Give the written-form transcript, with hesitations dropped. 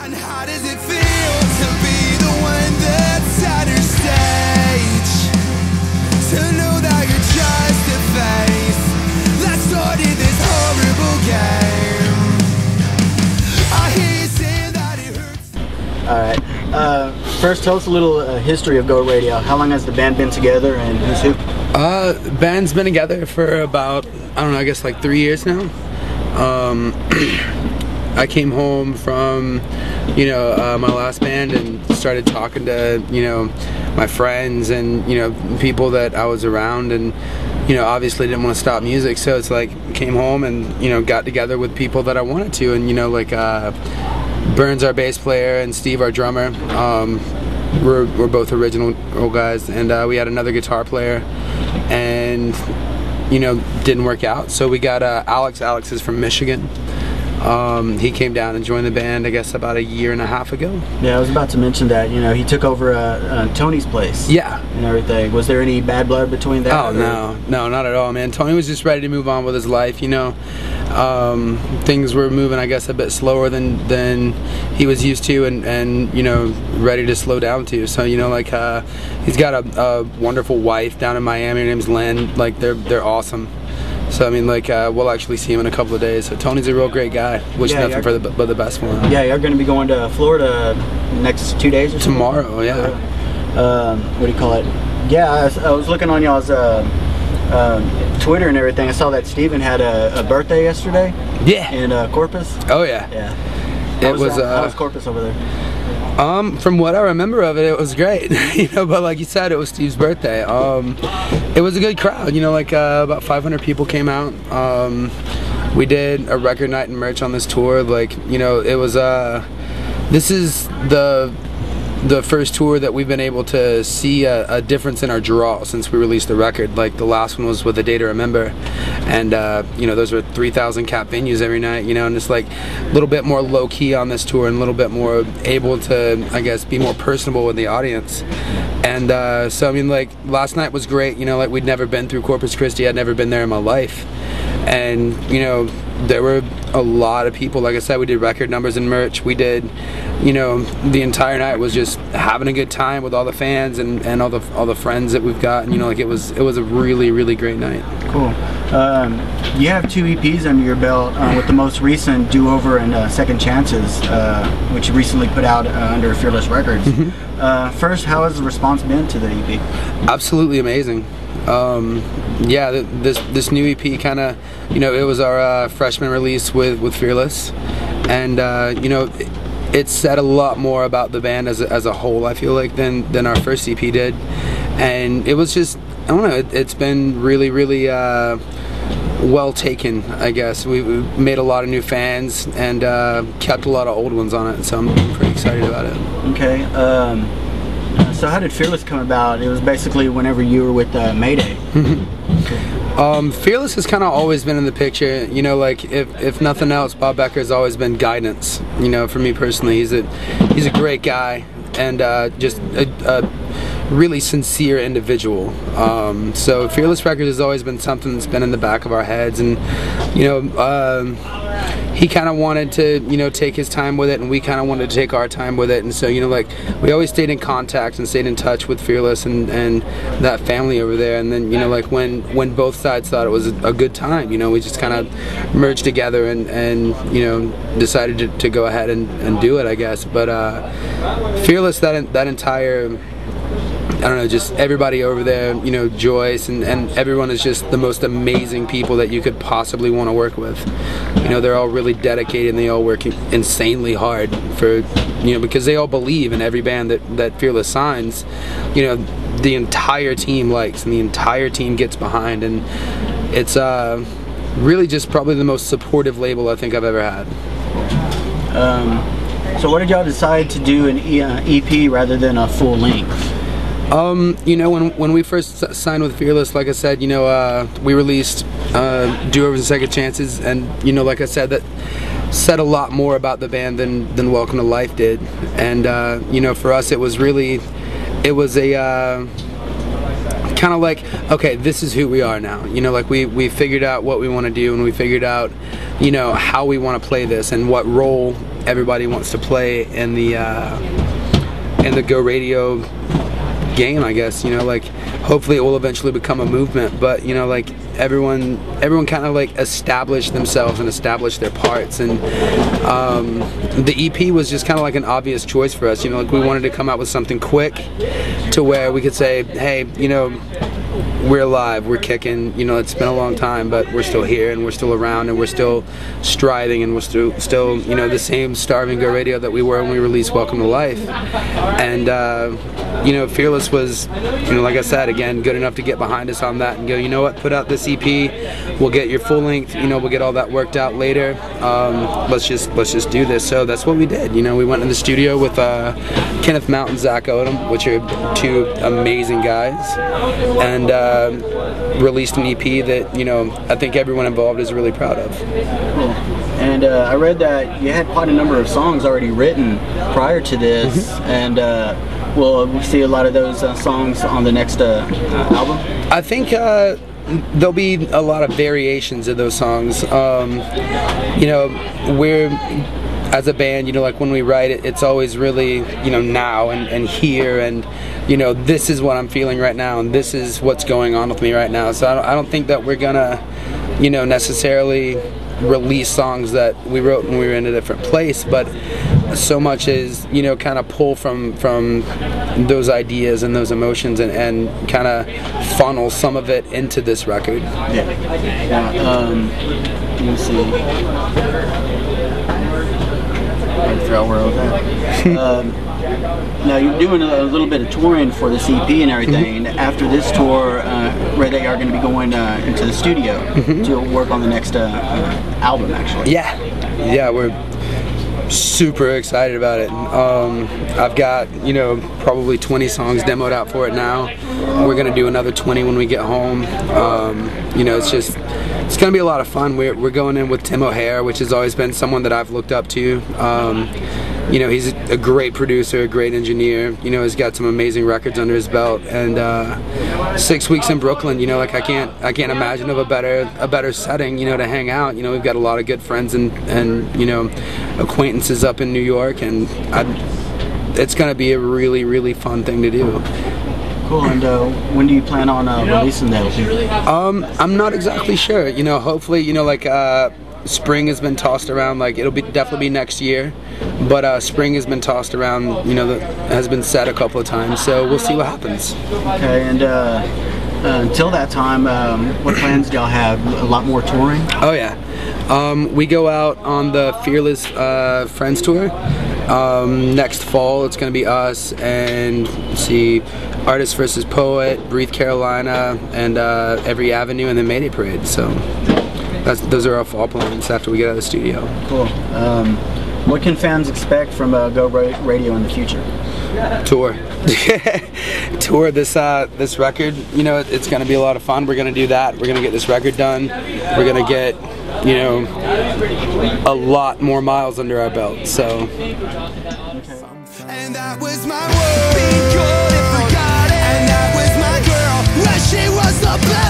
And how does it feel to be the one that's center stage? To know that you're just a face that started this horrible game. I hear you saying that it hurts. Alright, first tell us a little history of Go Radio. How long has the band been together and who's who? Band's been together for about, I don't know, I guess like 3 years now. I came home from, my last band and started talking to, my friends and, people that I was around, and, obviously didn't want to stop music, so it's like came home and, got together with people that I wanted to, and, Burns, our bass player, and Steve, our drummer, we're both original guys, and we had another guitar player, and didn't work out, so we got Alex. Alex is from Michigan. He came down and joined the band, I guess, about 1.5 years ago. Yeah, I was about to mention that, he took over Tony's place. Yeah. And everything. Was there any bad blood between that? Oh, no, not at all, man. Tony was just ready to move on with his life, Things were moving, I guess, a bit slower than he was used to, and ready to slow down to. So, he's got a wonderful wife down in Miami. Her name's Lynn. Like, they're awesome. So I mean, we'll actually see him in a couple of days. So Tony's a real great guy. Wish nothing but the best for him. Yeah, you're going to be going to Florida next 2 days or something? Tomorrow, yeah. What do you call it? Yeah, I was looking on y'all's Twitter and everything. I saw that Steven had a birthday yesterday. Yeah. In Corpus. Oh yeah. Yeah. How was Corpus over there? From what I remember of it, it was great. But like you said, it was Steve's birthday. It was a good crowd. About 500 people came out. We did a record night and merch on this tour. It was. This is the first tour that we've been able to see a difference in our draw since we released the record. Like the last one was with A Day to Remember, and those were 3,000 cap venues every night, and it's like a little bit more low key on this tour and a little bit more able to, I guess, be more personable with the audience. And so I mean, last night was great. We'd never been through Corpus Christi. I'd never been there in my life, and there were a lot of people. Like I said, we did record numbers and merch. We did, the entire night was just having a good time with all the fans and all the friends that we've got. And, it was a really, really great night. Cool. You have 2 EPs under your belt, with the most recent Do Over and Second Chances, which you recently put out under Fearless Records. Mm-hmm. First, how has the response been to the EP? Absolutely amazing. Yeah, this new EP kind of, it was our freshman release with Fearless, and it said a lot more about the band as a whole, I feel like, than our first EP did, and it was just, I don't know, it's been really, really well taken, I guess. We made a lot of new fans and kept a lot of old ones on it, so I'm pretty excited about it. Okay. So how did Fearless come about? It was basically whenever you were with Mayday. Fearless has kind of always been in the picture. If nothing else, Bob Becker's always been guidance. For me personally, he's a great guy and just a really sincere individual. So Fearless Records has always been something that's been in the back of our heads, and he kind of wanted to, take his time with it, and we kind of wanted to take our time with it, and so, we always stayed in contact and stayed in touch with Fearless and that family over there, and then, when both sides thought it was a good time, we just kind of merged together and decided to go ahead and do it, I guess. But Fearless, that entire, I don't know, just everybody over there, Joyce and everyone is just the most amazing people that you could possibly want to work with. They're all really dedicated and they all work insanely hard for, because they all believe in every band that Fearless signs, the entire team likes and the entire team gets behind, and it's really just probably the most supportive label I think I've ever had. So what did y'all decide to do an EP rather than a full length? When we first signed with Fearless, like I said, we released Do-Overs and Second Chances, and like I said, that said a lot more about the band than Welcome to Life did. And for us, it was a kind of like, okay, this is who we are now. We figured out what we want to do, and we figured out how we want to play this and what role everybody wants to play in the Go Radio game, I guess. You know, like, hopefully it will eventually become a movement, but you know, like, everyone kind of like established themselves and established their parts, and the EP was just kind of like an obvious choice for us. You know, like, we wanted to come out with something quick to where we could say, hey, you know, we're alive, we're kicking, you know, it's been a long time, but we're still here, and we're still around, and we're still striving, and we're still, you know, the same starving Go Radio that we were when we released Welcome to Life. And you know, Fearless was, you know, like I said, again, good enough to get behind us on that and go, you know what, put out this EP, we'll get your full length, you know, we'll get all that worked out later, let's just do this. So that's what we did. You know, we went in the studio with Kenneth Mount and Zach Odom, which are two amazing guys, and released an EP that, you know, I think everyone involved is really proud of. Cool. And I read that you had quite a number of songs already written prior to this, and we'll see a lot of those songs on the next album? I think there'll be a lot of variations of those songs. You know, we're, as a band, you know, like, when we write it, it's always really, you know, now and here, and you know, this is what I'm feeling right now, and this is what's going on with me right now. So I don't think that we're gonna, you know, necessarily release songs that we wrote when we were in a different place, but so much is, you know, kind of pull from those ideas and those emotions, and kind of funnel some of it into this record. Yeah. Let me see. I figure out where I was at. Now, you're doing a little bit of touring for this EP and everything. After this tour, where they are going to be going into the studio to work on the next album, actually. Yeah, we're super excited about it. I've got, you know, probably 20 songs demoed out for it now. We're gonna do another 20 when we get home. You know, it's gonna be a lot of fun. We're going in with Tim O'Hare, which has always been someone that I've looked up to. You know, he's a great producer, a great engineer. You know, he's got some amazing records under his belt, and 6 weeks in Brooklyn. You know, like, I can't imagine of a better setting, you know, to hang out. You know, we've got a lot of good friends and you know, acquaintances up in New York, and it's gonna be a really, really fun thing to do. Cool. And when do you plan on releasing that? I'm not exactly sure. You know, hopefully, you know, like, spring has been tossed around. Like, it'll definitely be next year, but spring has been tossed around. You know, that has been said a couple of times. So we'll see what happens. Okay. And until that time, what plans do y'all have? A lot more touring? Oh yeah. We go out on the Fearless Friends Tour next fall. It's going to be us and, let's see, Artist vs. Poet, Breathe Carolina, and Every Avenue, and then Mayday Parade. So those are our fall plans after we get out of the studio. Cool. What can fans expect from Go Radio in the future? Tour. Tour this record. You know, it's going to be a lot of fun. We're going to do that. We're going to get this record done. We're going to get, you know, a lot more miles under our belt. So. And that was my world. Being good and forgotten. And that was my girl. Well, she was the best.